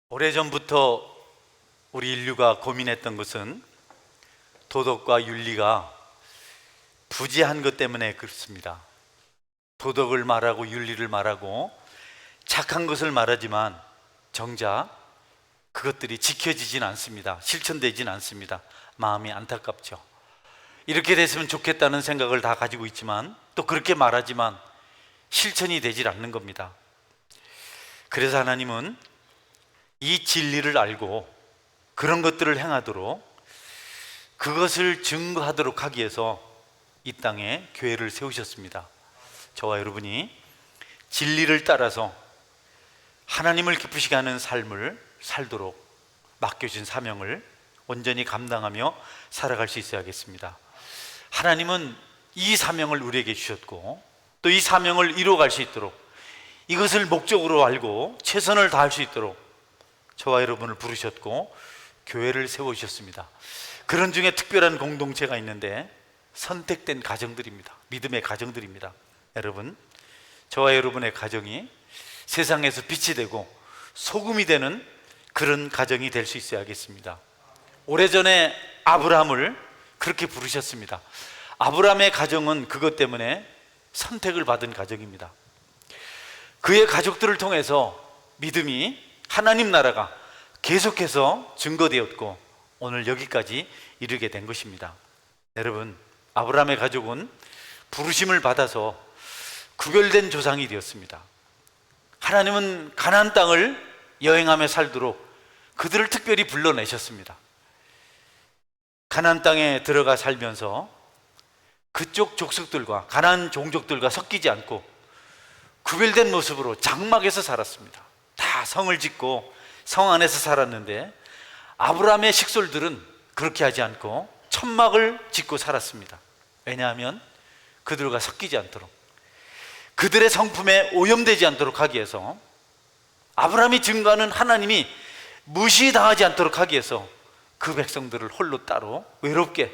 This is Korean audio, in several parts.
오래전부터 우리 인류가 고민했던 것은 도덕과 윤리가 부재한 것 때문에 그렇습니다. 도덕을 말하고 윤리를 말하고 착한 것을 말하지만 정작 그것들이 지켜지진 않습니다. 실천되진 않습니다. 마음이 안타깝죠. 이렇게 됐으면 좋겠다는 생각을 다 가지고 있지만 또 그렇게 말하지만 실천이 되질 않는 겁니다. 그래서 하나님은 이 진리를 알고 그런 것들을 행하도록, 그것을 증거하도록 하기 위해서 이 땅에 교회를 세우셨습니다. 저와 여러분이 진리를 따라서 하나님을 기쁘시게 하는 삶을 살도록 맡겨진 사명을 온전히 감당하며 살아갈 수 있어야겠습니다. 하나님은 이 사명을 우리에게 주셨고 또 이 사명을 이루어갈 수 있도록, 이것을 목적으로 알고 최선을 다할 수 있도록 저와 여러분을 부르셨고 교회를 세우셨습니다. 그런 중에 특별한 공동체가 있는데 선택된 가정들입니다. 믿음의 가정들입니다. 여러분, 저와 여러분의 가정이 세상에서 빛이 되고 소금이 되는 그런 가정이 될 수 있어야겠습니다. 오래전에 아브라함을 그렇게 부르셨습니다. 아브라함의 가정은 그것 때문에 선택을 받은 가정입니다. 그의 가족들을 통해서 믿음이, 하나님 나라가 계속해서 증거되었고 오늘 여기까지 이르게 된 것입니다. 여러분, 아브라함의 가족은 부르심을 받아서 구별된 조상이 되었습니다. 하나님은 가나안 땅을 여행하며 살도록 그들을 특별히 불러내셨습니다. 가나안 땅에 들어가 살면서 그쪽 족속들과 가나안 종족들과 섞이지 않고 구별된 모습으로 장막에서 살았습니다. 다 성을 짓고 성 안에서 살았는데 아브라함의 식솔들은 그렇게 하지 않고 천막을 짓고 살았습니다. 왜냐하면 그들과 섞이지 않도록, 그들의 성품에 오염되지 않도록 하기 위해서, 아브라함이 증거하는 하나님이 무시당하지 않도록 하기 위해서 그 백성들을 홀로 따로 외롭게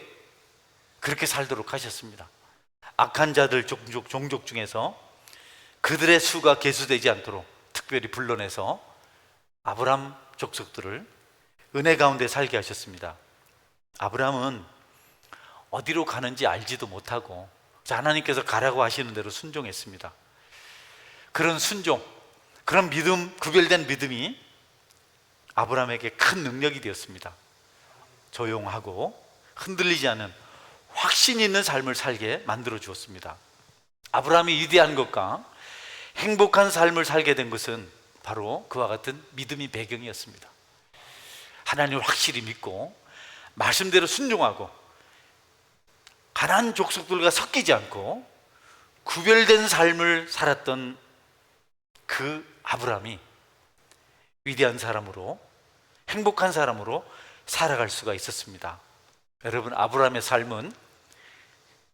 그렇게 살도록 하셨습니다. 악한 자들 종족 중에서 그들의 수가 계수되지 않도록 특별히 불러내서 아브라함 족속들을 은혜 가운데 살게 하셨습니다. 아브라함은 어디로 가는지 알지도 못하고 하나님께서 가라고 하시는 대로 순종했습니다. 그런 순종, 그런 믿음, 구별된 믿음이 아브라함에게 큰 능력이 되었습니다. 조용하고 흔들리지 않은 확신 있는 삶을 살게 만들어 주었습니다. 아브라함이 위대한 것과 행복한 삶을 살게 된 것은 바로 그와 같은 믿음이 배경이었습니다. 하나님을 확실히 믿고 말씀대로 순종하고 가나안 족속들과 섞이지 않고 구별된 삶을 살았던 그 아브라함이 위대한 사람으로, 행복한 사람으로 살아갈 수가 있었습니다. 여러분, 아브라함의 삶은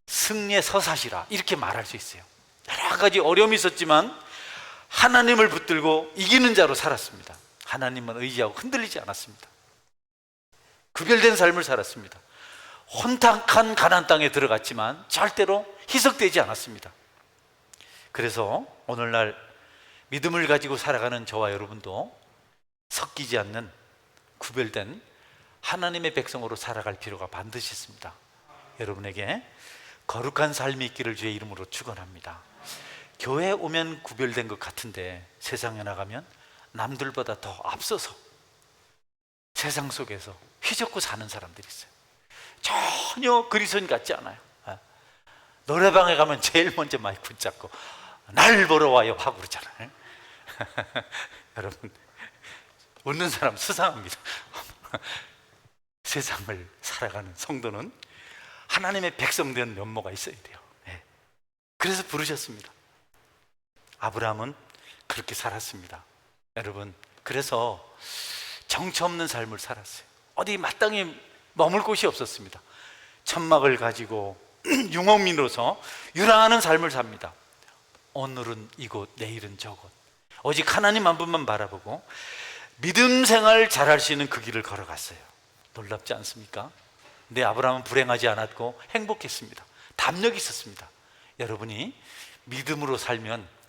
승리의 서사시라 이렇게 말할 수 있어요. 여러 가지 어려움이 있었지만 하나님을 붙들고 이기는 자로 살았습니다. 하나님만 의지하고 흔들리지 않았습니다. 구별된 삶을 살았습니다. 혼탁한 가나안 땅에 들어갔지만 절대로 희석되지 않았습니다. 그래서 오늘날 믿음을 가지고 살아가는 저와 여러분도 섞이지 않는 구별된 하나님의 백성으로 살아갈 필요가 반드시 있습니다. 여러분에게 거룩한 삶이 있기를 주의 이름으로 축원합니다. 교회에 오면 구별된 것 같은데 세상에 나가면 남들보다 더 앞서서 세상 속에서 휘젓고 사는 사람들이 있어요. 전혀 그리스도인 같지 않아요. 노래방에 가면 제일 먼저 마이크 붙잡고 날 보러 와요 하고 그러잖아요. 여러분, 웃는 사람 수상합니다. 세상을 살아가는 성도는 하나님의 백성된 면모가 있어야 돼요. 그래서 부르셨습니다. 아브라함은 그렇게 살았습니다. 여러분, 그래서 정처 없는 삶을 살았어요. 어디 마땅히 머물 곳이 없었습니다. 천막을 가지고 융업민으로서 유랑하는 삶을 삽니다. 오늘은 이곳, 내일은 저곳, 오직 하나님 한 분만 바라보고 믿음 생활 잘할 수 있는 그 길을 걸어갔어요. 놀랍지 않습니까? 근데 아브라함은 불행하지 않았고 행복했습니다. 담력이 있었습니다. 여러분이 믿음으로 살면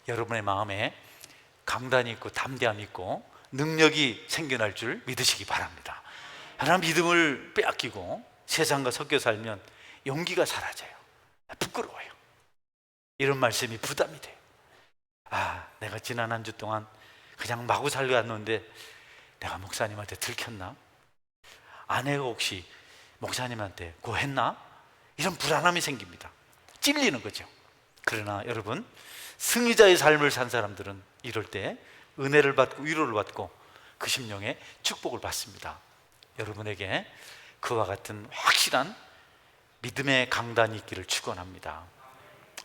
여러분의 마음에 강단이 있고 담대함이 있고 능력이 생겨날 줄 믿으시기 바랍니다. 하나님 믿음을 빼앗기고 세상과 섞여 살면 용기가 사라져요. 부끄러워요. 이런 말씀이 부담이 돼요. 내가 지난 한 주 동안 그냥 마구 살려왔는데 내가 목사님한테 들켰나? 아내가 혹시 목사님한테 고했나? 이런 불안함이 생깁니다. 찔리는 거죠. 그러나 여러분, 승리자의 삶을 산 사람들은 이럴 때 은혜를 받고 위로를 받고 그 심령에 축복을 받습니다. 여러분에게 그와 같은 확실한 믿음의 강단이 있기를 축원합니다.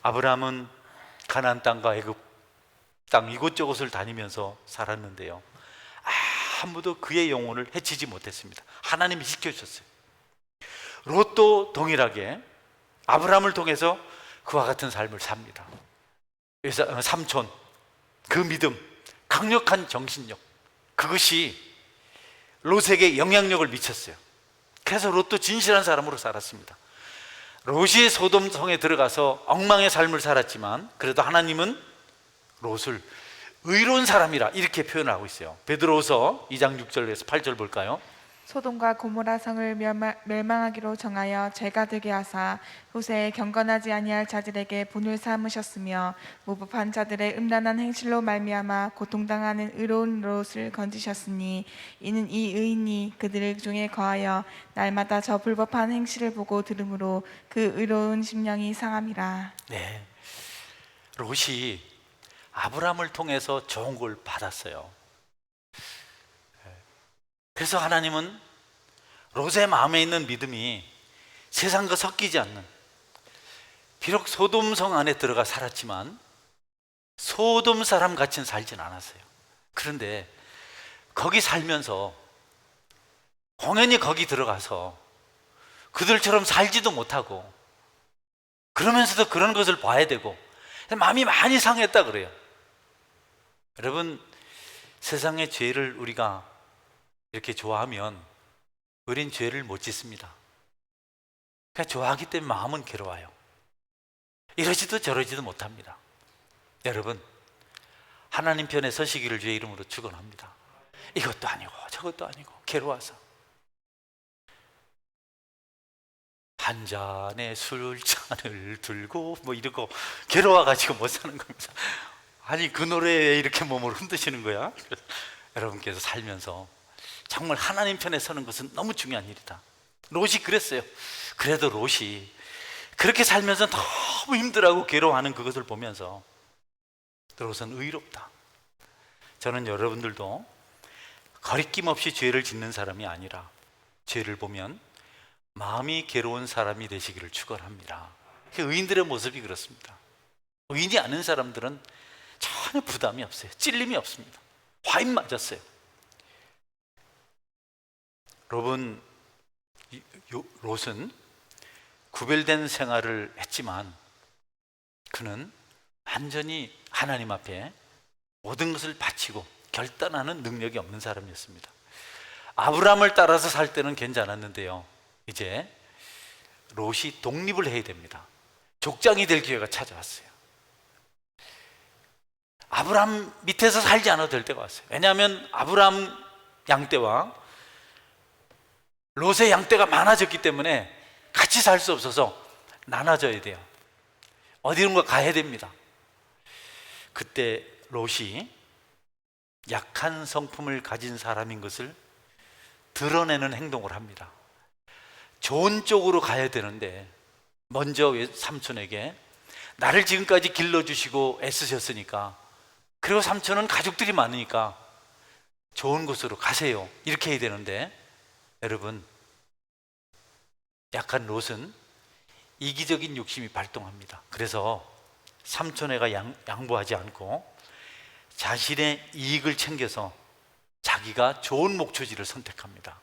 아브라함은 가나안 땅과 애굽 땅 이곳저곳을 다니면서 살았는데요, 아무도 그의 영혼을 해치지 못했습니다. 하나님이 지켜주셨어요. 롯도 동일하게 아브라함을 통해서 그와 같은 삶을 삽니다. 그래서 삼촌, 그 믿음, 강력한 정신력, 그것이 롯에게 영향력을 미쳤어요. 그래서 롯도 진실한 사람으로 살았습니다. 롯이 소돔 성에 들어가서 엉망의 삶을 살았지만 그래도 하나님은 롯을 의로운 사람이라 이렇게 표현하고 있어요. 베드로후서 2장 6절에서 8절 볼까요? 소돔과 고모라 성을 멸망하기로 정하여 죄가 되게 하사 후세에 경건하지 아니할 자들에게 본을 삼으셨으며 무법한 자들의 음란한 행실로 말미암아 고통당하는 의로운 롯을 건지셨으니 이는 이 의인이 그들 중에 거하여 날마다 저 불법한 행실을 보고 들으므로 그 의로운 심령이 상함이라. 네, 롯이 아브라함을 통해서 좋은 걸 받았어요. 그래서 하나님은 롯의 마음에 있는 믿음이 세상과 섞이지 않는, 비록 소돔성 안에 들어가 살았지만 소돔 사람 같이는 살진 않았어요. 그런데 거기 살면서 공연히 거기 들어가서 그들처럼 살지도 못하고 그러면서도 그런 것을 봐야 되고 마음이 많이 상했다 그래요. 여러분, 세상의 죄를 우리가 이렇게 좋아하면 우린 죄를 못 짓습니다. 그냥 좋아하기 때문에 마음은 괴로워요. 이러지도 저러지도 못합니다. 여러분, 하나님 편에 서시기를 주의 이름으로 축원합니다. 이것도 아니고 저것도 아니고 괴로워서 한 잔의 술잔을 들고 이러고 괴로워가지고 못 사는 겁니다. 아니, 그 노래에 이렇게 몸을 흔드시는 거야? 여러분께서 살면서 정말 하나님 편에 서는 것은 너무 중요한 일이다. 롯이 그랬어요. 그래도 롯이 그렇게 살면서 너무 힘들어하고 괴로워하는 그것을 보면서 롯은 의롭다. 저는 여러분들도 거리낌 없이 죄를 짓는 사람이 아니라 죄를 보면 마음이 괴로운 사람이 되시기를 축원합니다. 의인들의 모습이 그렇습니다. 의인이 아닌 사람들은 전혀 부담이 없어요. 찔림이 없습니다. 화인 맞았어요. 롯은 구별된 생활을 했지만 그는 완전히 하나님 앞에 모든 것을 바치고 결단하는 능력이 없는 사람이었습니다. 아브라함을 따라서 살 때는 괜찮았는데요, 이제 롯이 독립을 해야 됩니다. 족장이 될 기회가 찾아왔어요. 아브라함 밑에서 살지 않아도 될 때가 왔어요. 왜냐하면 아브라함 양떼와 롯의 양떼가 많아졌기 때문에 같이 살 수 없어서 나눠져야 돼요. 어디론가 가야 됩니다. 그때 롯이 약한 성품을 가진 사람인 것을 드러내는 행동을 합니다. 좋은 쪽으로 가야 되는데 먼저 삼촌에게 나를 지금까지 길러주시고 애쓰셨으니까, 그리고 삼촌은 가족들이 많으니까 좋은 곳으로 가세요, 이렇게 해야 되는데, 여러분, 약한 롯은 이기적인 욕심이 발동합니다. 그래서 삼촌애가 양보하지 않고 자신의 이익을 챙겨서 자기가 좋은 목초지를 선택합니다.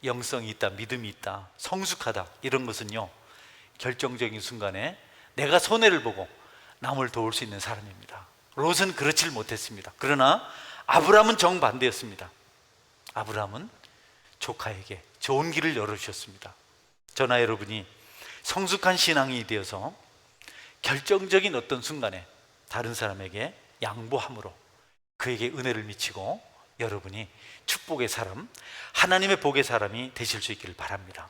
영성이 있다, 믿음이 있다, 성숙하다, 이런 것은요, 결정적인 순간에 내가 손해를 보고 남을 도울 수 있는 사람입니다. 롯은 그렇지를 못했습니다. 그러나 아브라함은 정반대였습니다. 아브라함은 조카에게 좋은 길을 열어주셨습니다. 저나 여러분이 성숙한 신앙이 되어서 결정적인 어떤 순간에 다른 사람에게 양보함으로 그에게 은혜를 미치고 여러분이 축복의 사람, 하나님의 복의 사람이 되실 수 있기를 바랍니다.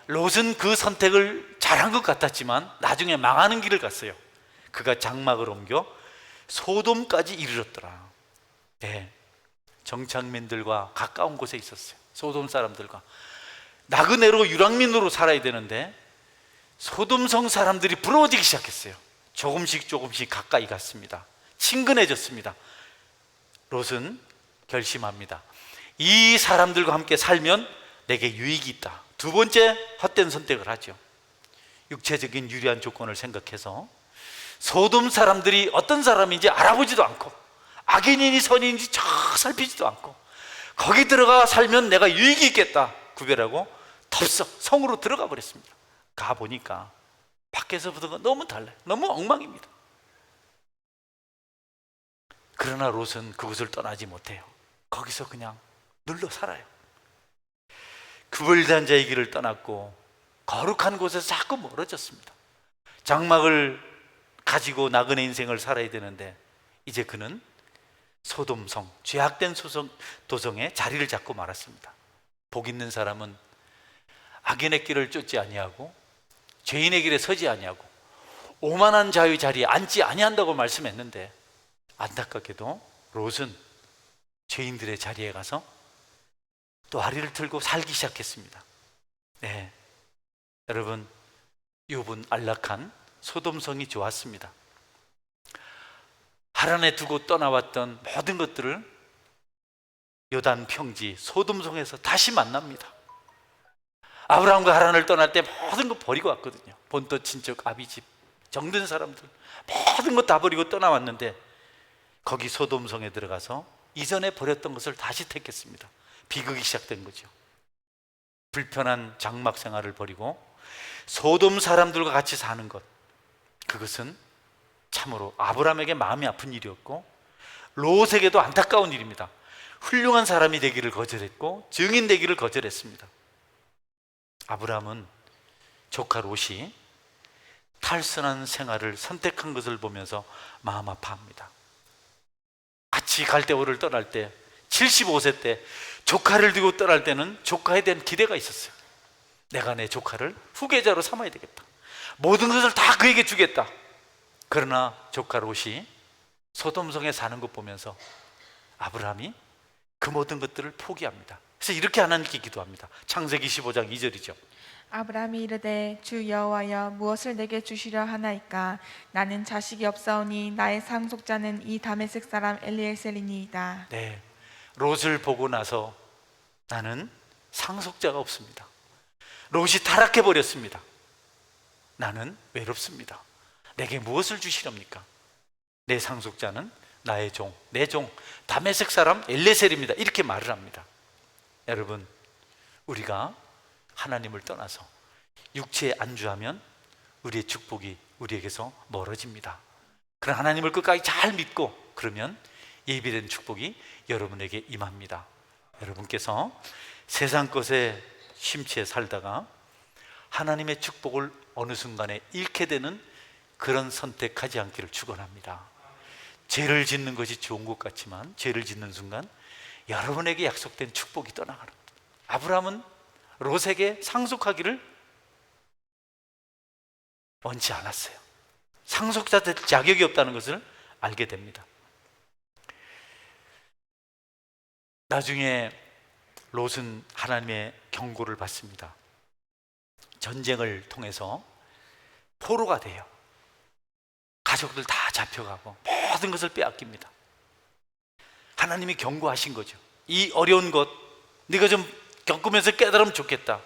롯은 그 선택을 잘한 것 같았지만 나중에 망하는 길을 갔어요. 그가 장막을 옮겨 소돔까지 이르렀더라. 네, 정착민들과 가까운 곳에 있었어요. 소돔 사람들과 나그네로 유랑민으로 살아야 되는데 소돔성 사람들이 부러워지기 시작했어요. 조금씩 가까이 갔습니다. 친근해졌습니다. 롯은 결심합니다. 이 사람들과 함께 살면 내게 유익이 있다. 두 번째 헛된 선택을 하죠. 육체적인 유리한 조건을 생각해서 소돔 사람들이 어떤 사람인지 알아보지도 않고 악인인지 선인지 저 살피지도 않고 거기 들어가 살면 내가 유익이 있겠다 구별하고 덥석 성으로 들어가 버렸습니다. 가보니까 밖에서부터가 너무 달라요. 너무 엉망입니다. 그러나 롯은 그곳을 떠나지 못해요. 거기서 그냥 눌러 살아요. 구별된 자의 길을 떠났고 거룩한 곳에서 자꾸 멀어졌습니다. 장막을 가지고 나그네 인생을 살아야 되는데 이제 그는 소돔성, 죄악된 도성에 자리를 잡고 말았습니다. 복 있는 사람은 악인의 길을 쫓지 아니하고 죄인의 길에 서지 아니하고 오만한 자의 자리에 앉지 아니한다고 말씀했는데 안타깝게도 롯은 죄인들의 자리에 가서 또 다리를 틀고 살기 시작했습니다. 네, 여러분, 욥은 안락한 소돔성이 좋았습니다. 하란에 두고 떠나왔던 모든 것들을 요단 평지 소돔성에서 다시 만납니다. 아브라함과 하란을 떠날 때 모든 것 버리고 왔거든요. 본토 친척 아비집 정든 사람들 모든 것 다 버리고 떠나왔는데 거기 소돔성에 들어가서 이전에 버렸던 것을 다시 택했습니다. 비극이 시작된 거죠. 불편한 장막 생활을 버리고 소돔 사람들과 같이 사는 것, 그것은 참으로 아브라함에게 마음이 아픈 일이었고 롯에게도 안타까운 일입니다. 훌륭한 사람이 되기를 거절했고 증인 되기를 거절했습니다. 아브라함은 조카 롯이 탈선한 생활을 선택한 것을 보면서 마음 아파합니다. 같이 갈대오를 떠날 때 75세 때 조카를 두고 떠날 때는 조카에 대한 기대가 있었어요. 내가 내 조카를 후계자로 삼아야 되겠다. 모든 것을 다 그에게 주겠다. 그러나 조카 롯이 소돔성에 사는 것 보면서 아브라함이 그 모든 것들을 포기합니다. 그래서 이렇게 하나님께 기도합니다. 창세기 15장 2절이죠. 아브라함이 이르되 주 여호와여 무엇을 내게 주시려 하나이까 나는 자식이 없사오니 나의 상속자는 이 다메섹 사람 엘리에셀이니이다. 네, 롯을 보고 나서 나는 상속자가 없습니다. 롯이 타락해 버렸습니다. 나는 외롭습니다. 내게 무엇을 주시렵니까? 내 상속자는 나의 종, 내 종 다메섹 사람 엘리에셀입니다. 이렇게 말을 합니다. 여러분, 우리가 하나님을 떠나서 육체에 안주하면 우리의 축복이 우리에게서 멀어집니다. 그러나 하나님을 끝까지 잘 믿고 그러면 예비된 축복이 여러분에게 임합니다. 여러분께서 세상 것에 심취해 살다가 하나님의 축복을 어느 순간에 잃게 되는 그런 선택하지 않기를 축원합니다. 죄를 짓는 것이 좋은 것 같지만 죄를 짓는 순간 여러분에게 약속된 축복이 떠나가는 거예요. 아브라함은 롯에게 상속하기를 원치 않았어요. 상속자 될 자격이 없다는 것을 알게 됩니다. 나중에 롯은 하나님의 경고를 받습니다. 전쟁을 통해서 포로가 돼요. 가족들 다 잡혀가고 모든 것을 빼앗깁니다. 하나님이 경고하신 거죠. 이 어려운 것 네가 좀 겪으면서 깨달으면 좋겠다.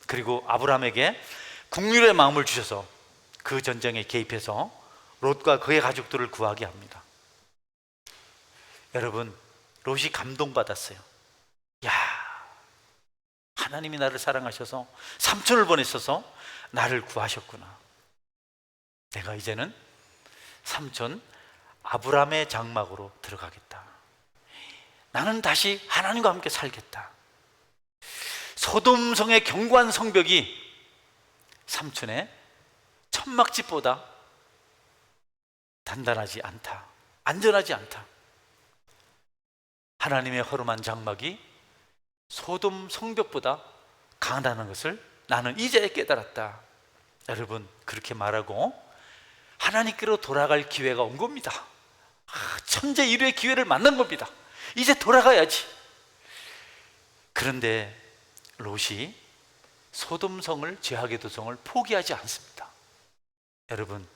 그리고 아브라함에게 국률의 마음을 주셔서 그 전쟁에 개입해서 롯과 그의 가족들을 구하게 합니다. 여러분, 롯이 감동받았어요. 야, 하나님이 나를 사랑하셔서 삼촌을 보내셔서 나를 구하셨구나. 내가 이제는 삼촌 아브라함의 장막으로 들어가겠다. 나는 다시 하나님과 함께 살겠다. 소돔성의 견고한 성벽이 삼촌의 천막집보다 단단하지 않다. 안전하지 않다. 하나님의 허름한 장막이 소돔 성벽보다 강하다는 것을 나는 이제 깨달았다. 여러분, 그렇게 말하고 하나님께로 돌아갈 기회가 온 겁니다. 천재 일류의 기회를 만난 겁니다. 이제 돌아가야지. 그런데 롯이 소돔성을, 죄악의 도성을 포기하지 않습니다. 여러분,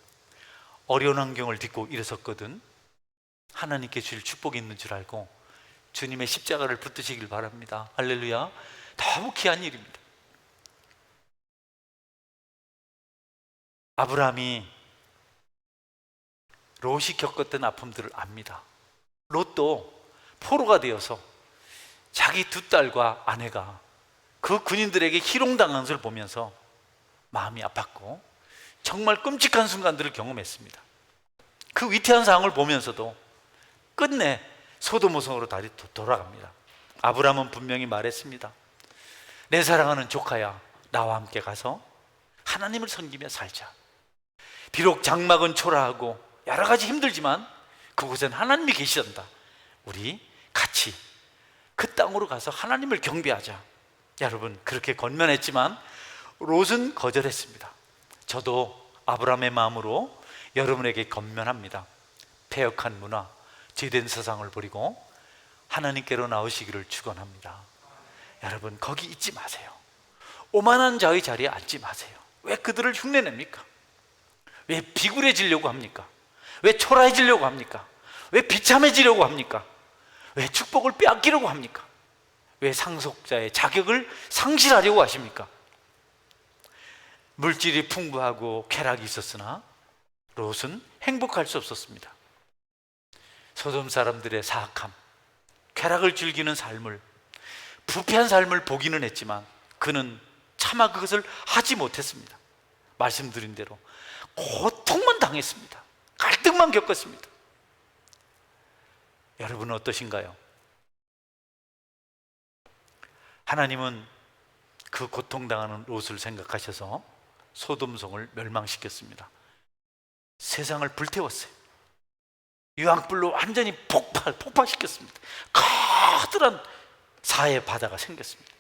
어려운 환경을 딛고 일어섰거든 하나님께 주실 축복이 있는 줄 알고 주님의 십자가를 붙드시길 바랍니다. 할렐루야. 너무 귀한 일입니다. 아브라함이 롯이 겪었던 아픔들을 압니다. 롯도 포로가 되어서 자기 두 딸과 아내가 그 군인들에게 희롱당하는 것을 보면서 마음이 아팠고 정말 끔찍한 순간들을 경험했습니다. 그 위태한 상황을 보면서도 끝내 소돔성으로 다시 돌아갑니다. 아브라함은 분명히 말했습니다. 내 사랑하는 조카야, 나와 함께 가서 하나님을 섬기며 살자. 비록 장막은 초라하고 여러 가지 힘들지만 그곳엔 하나님이 계시단다. 우리 같이 그 땅으로 가서 하나님을 경배하자. 여러분, 그렇게 권면했지만 롯은 거절했습니다. 저도 아브라함의 마음으로 여러분에게 권면합니다. 패역한 문화, 죄된 세상을 버리고 하나님께로 나오시기를 축원합니다. 여러분, 거기 있지 마세요. 오만한 자의 자리에 앉지 마세요. 왜 그들을 흉내냅니까? 왜 비굴해지려고 합니까? 왜 초라해지려고 합니까? 왜 비참해지려고 합니까? 왜 축복을 빼앗기려고 합니까? 왜 상속자의 자격을 상실하려고 하십니까? 물질이 풍부하고 쾌락이 있었으나 롯은 행복할 수 없었습니다. 소돔 사람들의 사악함, 쾌락을 즐기는 삶을, 부패한 삶을 보기는 했지만 그는 차마 그것을 하지 못했습니다. 말씀드린 대로 고통만 당했습니다. 갈등만 겪었습니다. 여러분은 어떠신가요? 하나님은 그 고통당하는 롯을 생각하셔서 소돔성을 멸망시켰습니다. 세상을 불태웠어요. 유황불로 완전히 폭발시켰습니다. 커다란 사해 바다가 생겼습니다.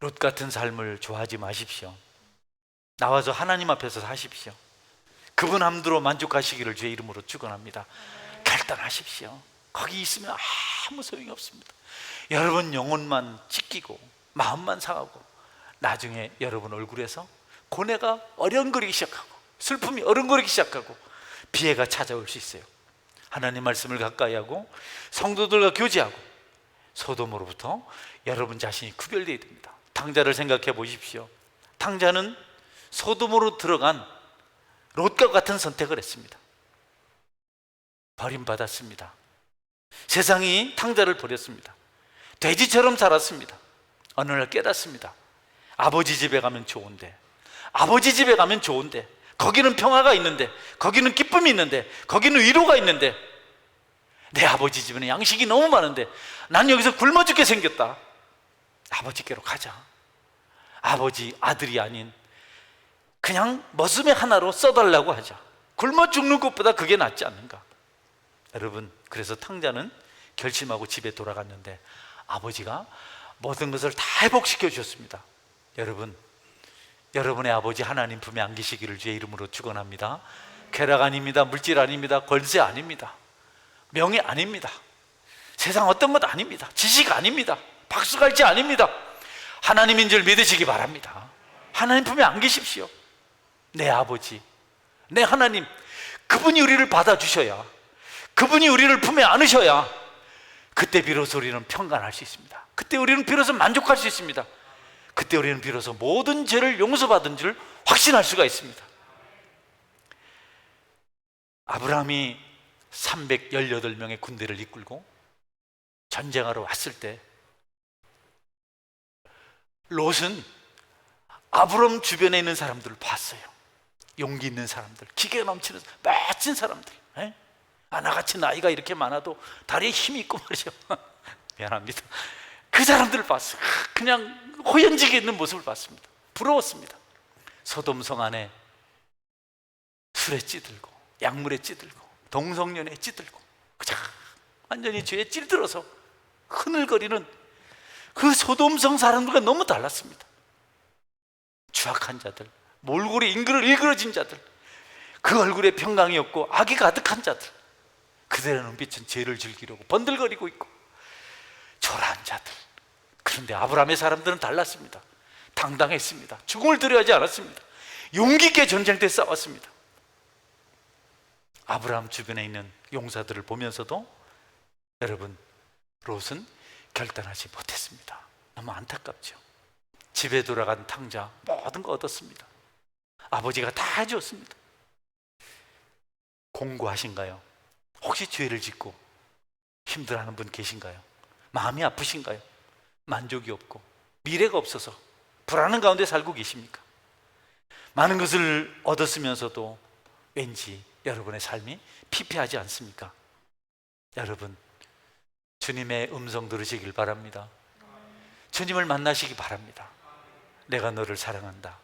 롯 같은 삶을 좋아하지 마십시오. 나와서 하나님 앞에서 사십시오. 그분 함대로 만족하시기를 주의 이름으로 축원합니다. 결단하십시오. 거기 있으면 아무 소용이 없습니다. 여러분 영혼만 찢기고 마음만 상하고 나중에 여러분 얼굴에서 고뇌가 어려운거리기 시작하고 슬픔이 어려운거리기 시작하고 비애가 찾아올 수 있어요. 하나님 말씀을 가까이 하고 성도들과 교제하고 소돔으로부터 여러분 자신이 구별되어야 됩니다. 탕자를 생각해 보십시오. 탕자는 소돔으로 들어간 롯과 같은 선택을 했습니다. 버림받았습니다. 세상이 탕자를 버렸습니다. 돼지처럼 살았습니다. 어느 날 깨닫습니다. 아버지 집에 가면 좋은데, 아버지 집에 가면 좋은데, 거기는 평화가 있는데, 거기는 기쁨이 있는데, 거기는 위로가 있는데, 내 아버지 집에는 양식이 너무 많은데 난 여기서 굶어 죽게 생겼다. 아버지께로 가자. 아버지 아들이 아닌 그냥 머슴의 하나로 써달라고 하자. 굶어 죽는 것보다 그게 낫지 않는가. 여러분, 그래서 탕자는 결심하고 집에 돌아갔는데 아버지가 모든 것을 다 회복시켜 주셨습니다. 여러분, 여러분의 아버지 하나님 품에 안기시기를 주의 이름으로 축원합니다. 쾌락 아닙니다. 물질 아닙니다. 권세 아닙니다. 명예 아닙니다. 세상 어떤 것 아닙니다. 지식 아닙니다. 박수갈지 아닙니다. 하나님인 줄 믿으시기 바랍니다. 하나님 품에 안기십시오. 내 아버지, 내 하나님, 그분이 우리를 받아주셔야, 그분이 우리를 품에 안으셔야 그때 비로소 우리는 평간할 수 있습니다. 그때 우리는 비로소 만족할 수 있습니다. 그때 우리는 비로소 모든 죄를 용서받은 줄 확신할 수가 있습니다. 아브라함이 318명의 군대를 이끌고 전쟁하러 왔을 때 롯은 아브라함 주변에 있는 사람들을 봤어요. 용기 있는 사람들, 기계가 넘치는 멋진 사람들, 나같이 나이가 이렇게 많아도 다리에 힘이 있고 말이죠. 미안합니다. 그 사람들을 봤어요. 그냥 호연지게 있는 모습을 봤습니다. 부러웠습니다. 소돔성 안에 술에 찌들고 약물에 찌들고 동성연애에 찌들고 완전히 죄에 찔들어서 흐늘거리는 그 소돔성 사람들과 너무 달랐습니다. 추악한 자들, 몰골이 일그러진 자들, 그 얼굴에 평강이 없고 악이 가득한 자들, 그들의 눈빛은 죄를 즐기려고 번들거리고 있고 초라한 자들. 그런데 아브라함의 사람들은 달랐습니다. 당당했습니다. 죽음을 두려워하지 않았습니다. 용기 있게 전쟁터에 싸웠습니다. 아브라함 주변에 있는 용사들을 보면서도 여러분, 롯은 결단하지 못했습니다. 너무 안타깝죠. 집에 돌아간 탕자 모든 거 얻었습니다. 아버지가 다 해주었습니다. 공고하신가요? 혹시 죄를 짓고 힘들어하는 분 계신가요? 마음이 아프신가요? 만족이 없고 미래가 없어서 불안한 가운데 살고 계십니까? 많은 것을 얻었으면서도 왠지 여러분의 삶이 피폐하지 않습니까? 여러분, 주님의 음성 들으시길 바랍니다. 주님을 만나시기 바랍니다. 내가 너를 사랑한다.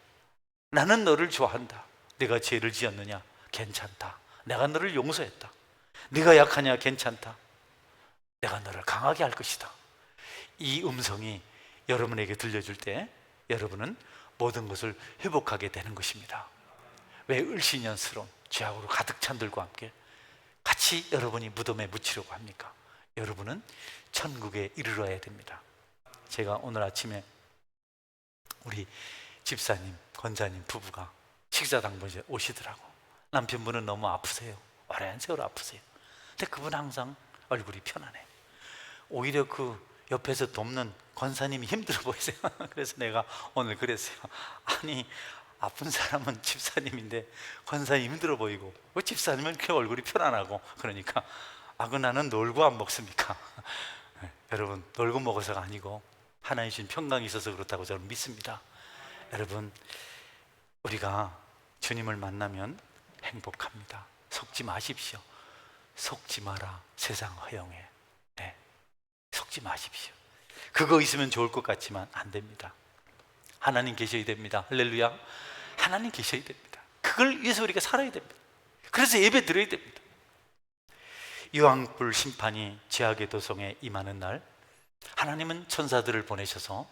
나는 너를 좋아한다. 내가 죄를 지었느냐? 괜찮다. 내가 너를 용서했다. 네가 약하냐? 괜찮다. 내가 너를 강하게 할 것이다. 이 음성이 여러분에게 들려줄 때 여러분은 모든 것을 회복하게 되는 것입니다. 왜 을신연스러운 죄악으로 가득 찬 들과 함께 같이 여러분이 무덤에 묻히려고 합니까? 여러분은 천국에 이르러야 됩니다. 제가 오늘 아침에 우리 집사님, 권사님 부부가 식사당번에 오시더라고. 남편분은 너무 아프세요. 오랜 세월 아프세요. 근데 그분 항상 얼굴이 편안해요. 오히려 그 옆에서 돕는 권사님이 힘들어 보이세요. 그래서 내가 오늘 그랬어요. 아니, 아픈 사람은 집사님인데 권사님 힘들어 보이고 왜 집사님은 이렇게 얼굴이 편안하고, 그러니까 나는 놀고 안 먹습니까? 여러분, 놀고 먹어서가 아니고 하나님 주신 평강이 있어서 그렇다고 저는 믿습니다. 여러분, 우리가 주님을 만나면 행복합니다. 속지 마십시오. 속지 마라, 세상 허영에. 네, 속지 마십시오. 그거 있으면 좋을 것 같지만 안 됩니다. 하나님 계셔야 됩니다. 할렐루야. 하나님 계셔야 됩니다. 그걸 위해서 우리가 살아야 됩니다. 그래서 예배 드려야 됩니다. 유황불 심판이 죄악의 도성에 임하는 날, 하나님은 천사들을 보내셔서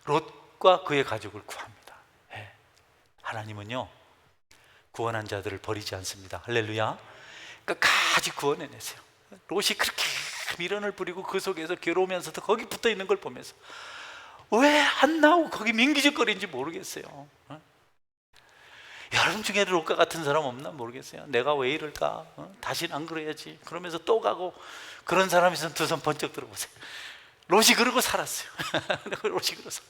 롯과 그의 가족을 구합니다. 네. 하나님은요, 구원한 자들을 버리지 않습니다. 할렐루야. 끝까지 구원해내세요. 롯이 그렇게 미련을 부리고 그 속에서 괴로우면서도 거기 붙어 있는 걸 보면서 왜 안 나오고 거기 민기적거리는지 모르겠어요. 여러분 중에 롯과 같은 사람 없나 모르겠어요. 내가 왜 이럴까? 다시는 안 그래야지. 그러면서 또 가고. 그런 사람이 있으면 두 손 번쩍 들어보세요. 롯이 그러고 살았어요. 롯이 그러서.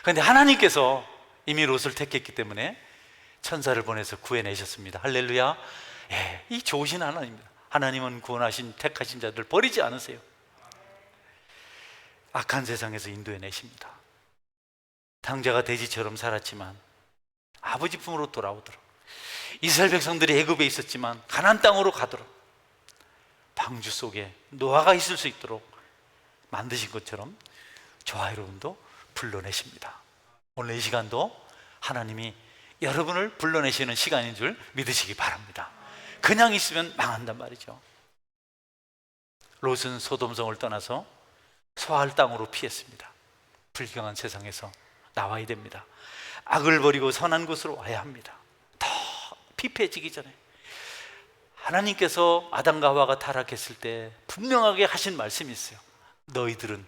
그런데 하나님께서 이미 롯을 택했기 때문에 천사를 보내서 구해내셨습니다. 할렐루야. 예, 이 좋으신 하나님입니다. 하나님은 구원하신 택하신 자들 버리지 않으세요. 악한 세상에서 인도해내십니다. 탕자가 돼지처럼 살았지만 아버지 품으로 돌아오도록, 이스라엘 백성들이 애굽에 있었지만 가나안 땅으로 가도록, 방주 속에 노아가 있을 수 있도록 만드신 것처럼 저와 여러분도 불러내십니다. 오늘 이 시간도 하나님이 여러분을 불러내시는 시간인 줄 믿으시기 바랍니다. 그냥 있으면 망한단 말이죠. 롯은 소돔성을 떠나서 소알 땅으로 피했습니다. 불경한 세상에서 나와야 됩니다. 악을 버리고 선한 곳으로 와야 합니다. 더 피폐해지기 전에 하나님께서 아담과 하와가 타락했을 때 분명하게 하신 말씀이 있어요. 너희들은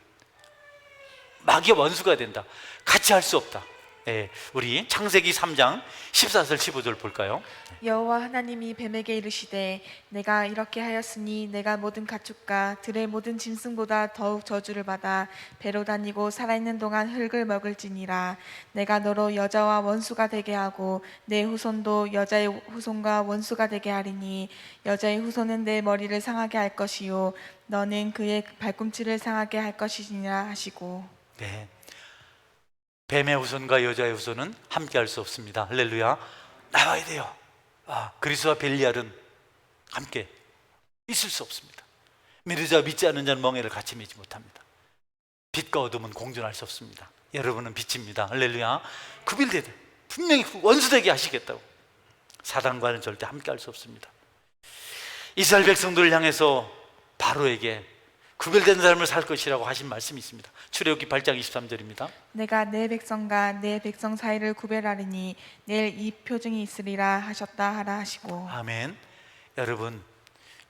마귀의 원수가 된다. 같이 할 수 없다. 예, 우리 창세기 3장 14절 15절 볼까요? 여호와 하나님이 뱀에게 이르시되 내가 이렇게 하였으니 내가 모든 가축과 들의 모든 짐승보다 더욱 저주를 받아 배로 다니고 살아있는 동안 흙을 먹을지니라. 내가 너로 여자와 원수가 되게 하고 내 후손도 여자의 후손과 원수가 되게 하리니 여자의 후손은 내 머리를 상하게 할 것이요 너는 그의 발꿈치를 상하게 할 것이니라 하시고. 네, 뱀의 후손과 여자의 후손은 함께 할 수 없습니다. 할렐루야. 나와야 돼요. 그리스와 벨리알은 함께 있을 수 없습니다. 믿는 자와 믿지 않는 자는 멍에를 같이 매지 못합니다. 빛과 어둠은 공존할 수 없습니다. 여러분은 빛입니다. 할렐루야. 구별돼야 돼요. 분명히 원수되게 하시겠다고. 사단과는 절대 함께 할 수 없습니다. 이스라엘 백성들을 향해서 바로에게 구별된 삶을 살 것이라고 하신 말씀이 있습니다. 출애굽기 8장 23절입니다. 내가 내 백성과 내 백성 사이를 구별하리니 내일 이 표징이 있으리라 하셨다 하라 하시고. 아멘.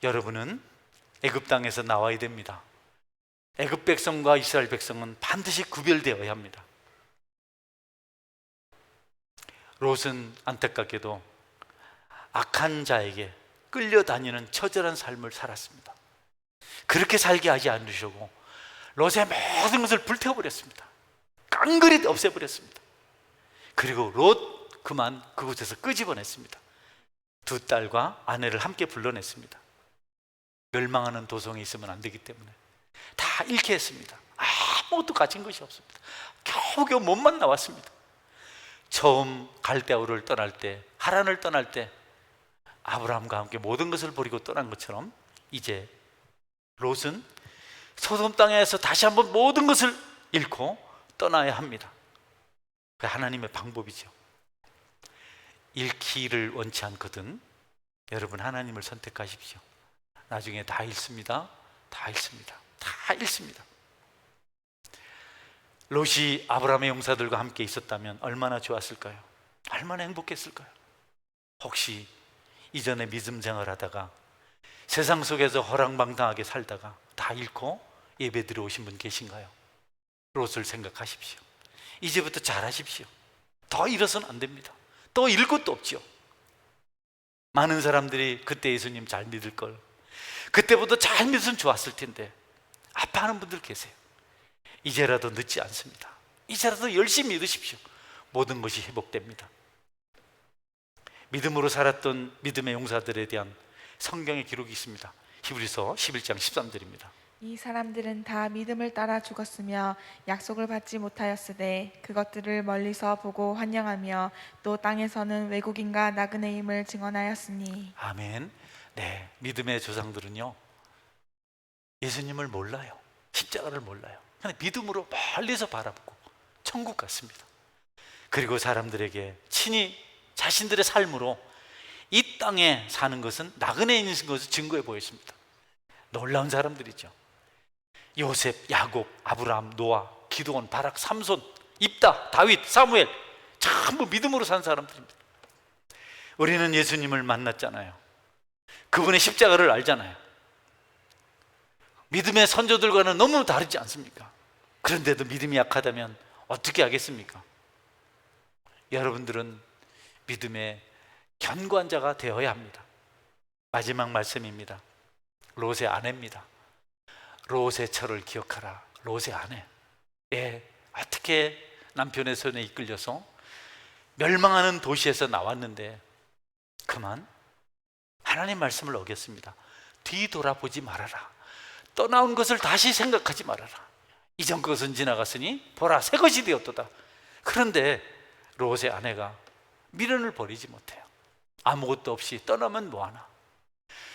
여러분은 애굽 땅에서 나와야 됩니다. 애굽 백성과 이스라엘 백성은 반드시 구별되어야 합니다. 롯은 안타깝게도 악한 자에게 끌려다니는 처절한 삶을 살았습니다. 그렇게 살게 하지 않으시고 롯의 모든 것을 불태워버렸습니다. 깡그리 없애버렸습니다. 그리고 롯 그만 그곳에서 끄집어냈습니다. 두 딸과 아내를 함께 불러냈습니다. 멸망하는 도성에 있으면 안 되기 때문에 다 잃게 했습니다. 아무것도 가진 것이 없습니다. 겨우겨우 몸만 나왔습니다. 처음 갈대아우를 떠날 때, 하란을 떠날 때 아브라함과 함께 모든 것을 버리고 떠난 것처럼 이제 롯은 소돔 땅에서 다시 한번 모든 것을 잃고 떠나야 합니다. 그게 하나님의 방법이죠. 잃기를 원치 않거든 여러분 하나님을 선택하십시오. 나중에 다 잃습니다. 다 잃습니다. 다 잃습니다. 롯이 아브라함의 용사들과 함께 있었다면 얼마나 좋았을까요? 얼마나 행복했을까요? 혹시 이전에 믿음 생활하다가 세상 속에서 허랑방탕하게 살다가 다 잃고 예배드려 오신 분 계신가요? 롯을 생각하십시오. 이제부터 잘하십시오. 더 잃어서는 안 됩니다. 또 잃을 것도 없지요. 많은 사람들이 그때 예수님 잘 믿을 걸, 그때보다 잘 믿으면 좋았을 텐데 아파하는 분들 계세요. 이제라도 늦지 않습니다. 이제라도 열심히 믿으십시오. 모든 것이 회복됩니다. 믿음으로 살았던 믿음의 용사들에 대한 성경의 기록이 있습니다. 히브리서 11장 13절입니다. 이 사람들은 다 믿음을 따라 죽었으며 약속을 받지 못하였으되 그것들을 멀리서 보고 환영하며 또 땅에서는 외국인과 나그네임을 증언하였으니. 아멘. 네, 믿음의 조상들은요 예수님을 몰라요. 십자가를 몰라요. 그냥 믿음으로 멀리서 바라보고 천국 같습니다. 그리고 사람들에게 친히 자신들의 삶으로 이 땅에 사는 것은 나그네인 것을 증거해 보였습니다. 놀라운 사람들이죠. 요셉, 야곱, 아브라함, 노아, 기드온, 바락, 삼손, 입다, 다윗, 사무엘 전부 믿음으로 산 사람들입니다. 우리는 예수님을 만났잖아요. 그분의 십자가를 알잖아요. 믿음의 선조들과는 너무 다르지 않습니까? 그런데도 믿음이 약하다면 어떻게 하겠습니까? 여러분들은 믿음의 견고한 자가 되어야 합니다. 마지막 말씀입니다. 롯의 아내입니다. 롯의 처를 기억하라. 롯의 아내. 어떻게 남편의 손에 이끌려서 멸망하는 도시에서 나왔는데 그만 하나님 말씀을 어겼습니다. 뒤돌아보지 말아라. 떠나온 것을 다시 생각하지 말아라. 이전 것은 지나갔으니 보라 새 것이 되었도다. 그런데 롯의 아내가 미련을 버리지 못해요. 아무것도 없이 떠나면 뭐하나.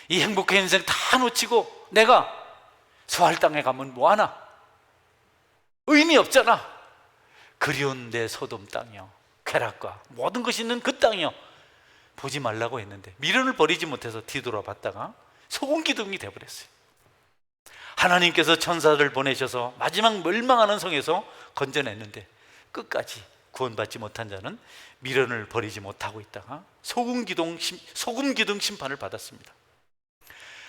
이 행복한 인생 다 놓치고 내가 수할 땅에 가면 뭐하나. 의미 없잖아. 그리운 내 소돔 땅이요, 쾌락과 모든 것이 있는 그 땅이요, 보지 말라고 했는데 미련을 버리지 못해서 뒤돌아봤다가 소금기둥이 되어버렸어요. 하나님께서 천사를 보내셔서 마지막 멸망하는 성에서 건져냈는데 끝까지 구원받지 못한 자는 미련을 버리지 못하고 있다가 소금기둥 심판을 받았습니다.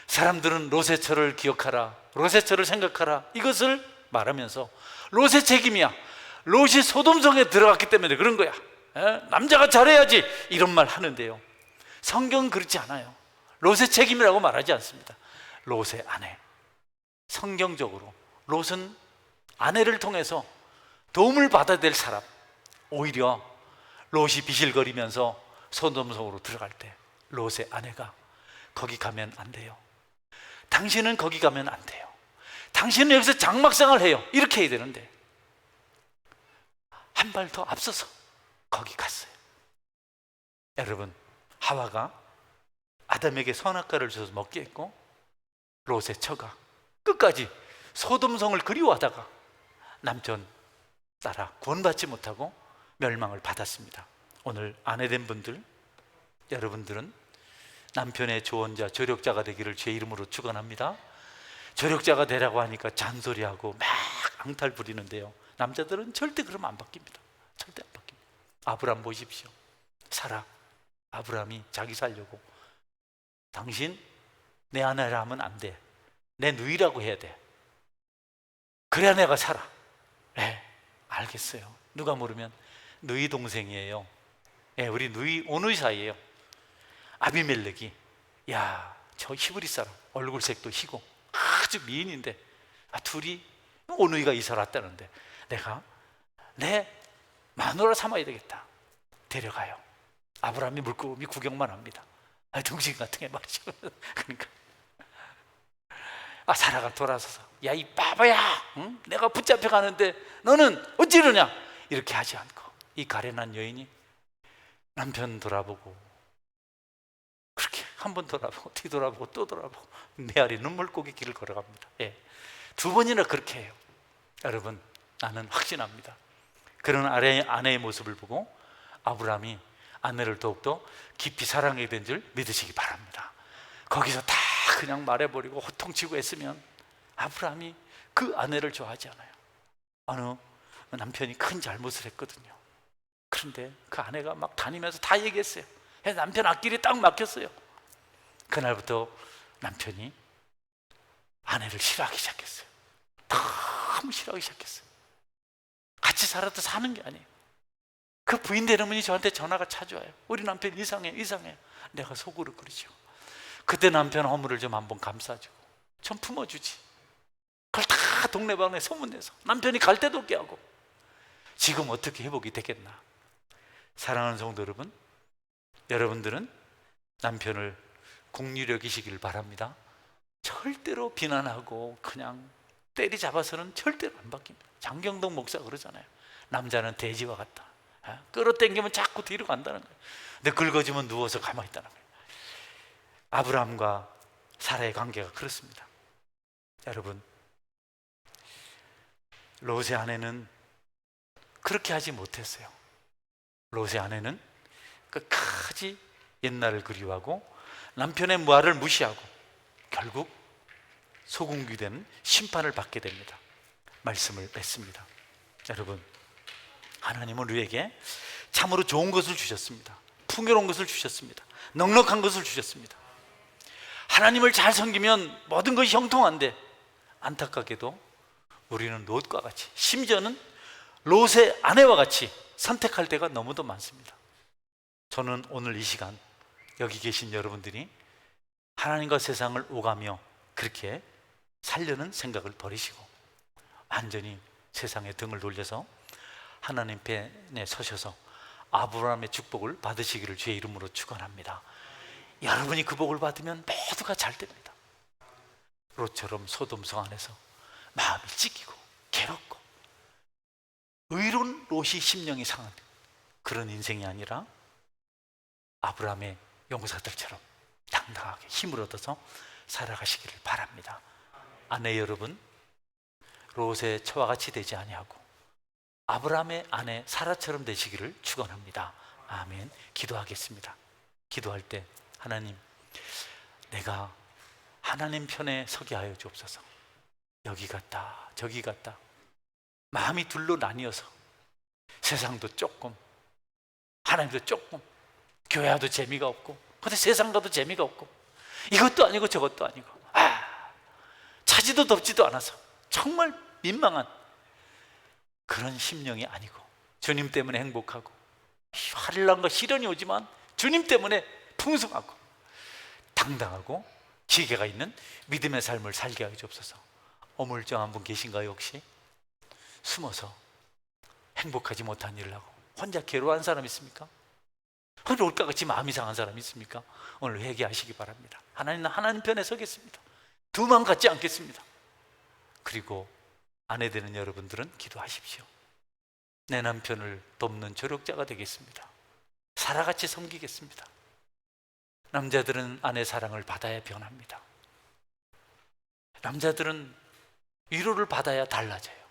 사람들은 롯의 처를 기억하라, 롯의 처를 생각하라 이것을 말하면서 롯의 책임이야, 롯이 소돔성에 들어갔기 때문에 그런 거야, 남자가 잘해야지 이런 말 하는데요, 성경은 그렇지 않아요. 롯의 책임이라고 말하지 않습니다. 롯의 아내. 성경적으로 롯은 아내를 통해서 도움을 받아야 될 사람. 오히려 롯이 비실거리면서 소돔성으로 들어갈 때 롯의 아내가 거기 가면 안 돼요. 당신은 거기 가면 안 돼요. 당신은 여기서 장막생활을 해요. 이렇게 해야 되는데 한 발 더 앞서서 거기 갔어요. 여러분, 하와가 아담에게 선악과를 줘서 먹게 했고 롯의 처가 끝까지 소돔성을 그리워하다가 남편 따라 구원받지 못하고 멸망을 받았습니다. 오늘 아내된 분들, 여러분들은 남편의 조언자, 조력자가 되기를 주의 이름으로 축원합니다. 조력자가 되라고 하니까 잔소리하고 막 앙탈 부리는데요, 남자들은 절대 그러면 안 바뀝니다. 절대 안 바뀝니다. 아브람 보십시오. 사라, 아브람이 자기 살려고, 당신 내 아내라 하면 안 돼, 내 누이라고 해야 돼, 그래야 내가 살아. 네, 알겠어요. 누가 모르면 누이 동생이에요. 네, 우리 누이 오누이 사이예요. 아비멜렉이, 야, 저 히브리 사람 얼굴색도 희고 아주 미인인데, 둘이 오누이가 이사 왔다는데 내가 내 마누라 삼아야 되겠다. 데려가요. 아브라함이 물고기 구경만 합니다. 동생 같은 게 말이죠. 그러니까 사라가 돌아서서, 야, 이 바보야, 응? 내가 붙잡혀 가는데 너는 어찌 이러냐, 이렇게 하지 않고 이 가련한 여인이 남편 돌아보고, 그렇게 한 번 돌아보고 뒤돌아보고 또 돌아보고 메아리 눈물고기 길을 걸어갑니다. 예. 2번이나 그렇게 해요. 여러분, 나는 확신합니다. 그런 아내의 모습을 보고 아브라함이 아내를 더욱더 깊이 사랑하게 된 줄 믿으시기 바랍니다. 거기서 다 그냥 말해버리고 호통치고 했으면 아브라함이 그 아내를 좋아하지 않아요. 어느 남편이 큰 잘못을 했거든요. 그런데 그 아내가 막 다니면서 다 얘기했어요. 남편 앞길이 딱 막혔어요. 그날부터 남편이 아내를 싫어하기 시작했어요. 너무 싫어하기 시작했어요. 같이 살아도 사는 게 아니에요. 그 부인 되는 분이 저한테 전화가 자주 와요. 우리 남편 이상해요. 내가 속으로 그러죠. 그때 남편 허물을 좀 한번 감싸주고 좀 품어주지. 그걸 다 동네방네 소문내서 남편이 갈 데도 없게 하고, 지금 어떻게 회복이 되겠나. 사랑하는 성도 여러분, 여러분들은 남편을 국률 여기시길 바랍니다. 절대로 비난하고 그냥 때리잡아서는 절대로 안 바뀝니다. 장경동 목사가 그러잖아요. 남자는 돼지와 같다. 끌어당기면 자꾸 뒤로 간다는 거예요. 근데 긁어주면 누워서 가만히 있다는 거예요. 아브라함과 사라의 관계가 그렇습니다. 여러분, 롯의 아내는 그렇게 하지 못했어요. 롯의 아내는 끝까지 옛날을 그리워하고 남편의 말을 무시하고 결국 소궁기되는 심판을 받게 됩니다. 말씀을 맺습니다. 여러분, 하나님은 우리에게 참으로 좋은 것을 주셨습니다. 풍요로운 것을 주셨습니다. 넉넉한 것을 주셨습니다. 하나님을 잘 섬기면 모든 것이 형통한데, 안타깝게도 우리는 롯과 같이, 심지어는 롯의 아내와 같이 선택할 때가 너무도 많습니다. 저는 오늘 이 시간 여기 계신 여러분들이 하나님과 세상을 오가며 그렇게 살려는 생각을 버리시고 완전히 세상에 등을 돌려서 하나님 편에 서셔서 아브라함의 축복을 받으시기를 주의 이름으로 축원합니다. 여러분이 그 복을 받으면 모두가 잘 됩니다. 롯처럼 소돔성 안에서 마음이 찢기고 괴롭고 의로운 롯이 심령이 상한 그런 인생이 아니라 아브라함의 용사들처럼 당당하게 힘을 얻어서 살아가시기를 바랍니다. 아내 여러분, 롯의 처와 같이 되지 아니하고 아브라함의 아내 사라처럼 되시기를 축원합니다. 아멘. 기도하겠습니다. 기도할 때, 하나님, 내가 하나님 편에 서게 하여 주옵소서. 여기 갔다 저기 갔다 마음이 둘로 나뉘어서 세상도 조금 하나님도 조금, 교회 와도 재미가 없고 근데 세상 가도 재미가 없고 이것도 아니고 저것도 아니고 차지도 덥지도 않아서 정말 민망한 그런 심령이 아니고, 주님 때문에 행복하고 환란과 시련이 오지만 주님 때문에 풍성하고 당당하고 기계가 있는 믿음의 삶을 살게 하여 주옵소서. 어물쩡한 분 계신가요? 혹시 숨어서 행복하지 못한 일을 하고 혼자 괴로워한 사람 있습니까? 롯과 같이 마음이 상한 사람 있습니까? 오늘 회개하시기 바랍니다. 하나님 편에 서겠습니다. 두 마음 같지 않겠습니다. 그리고 아내 되는 여러분들은 기도하십시오. 내 남편을 돕는 조력자가 되겠습니다. 사라같이 섬기겠습니다. 남자들은 아내 사랑을 받아야 변합니다. 남자들은 위로를 받아야 달라져요.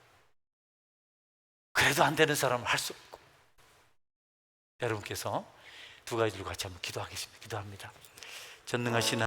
그래도 안 되는 사람은 할 수 없고. 여러분께서 두 가지를 같이 한번 기도하겠습니다. 기도합니다. 전능하신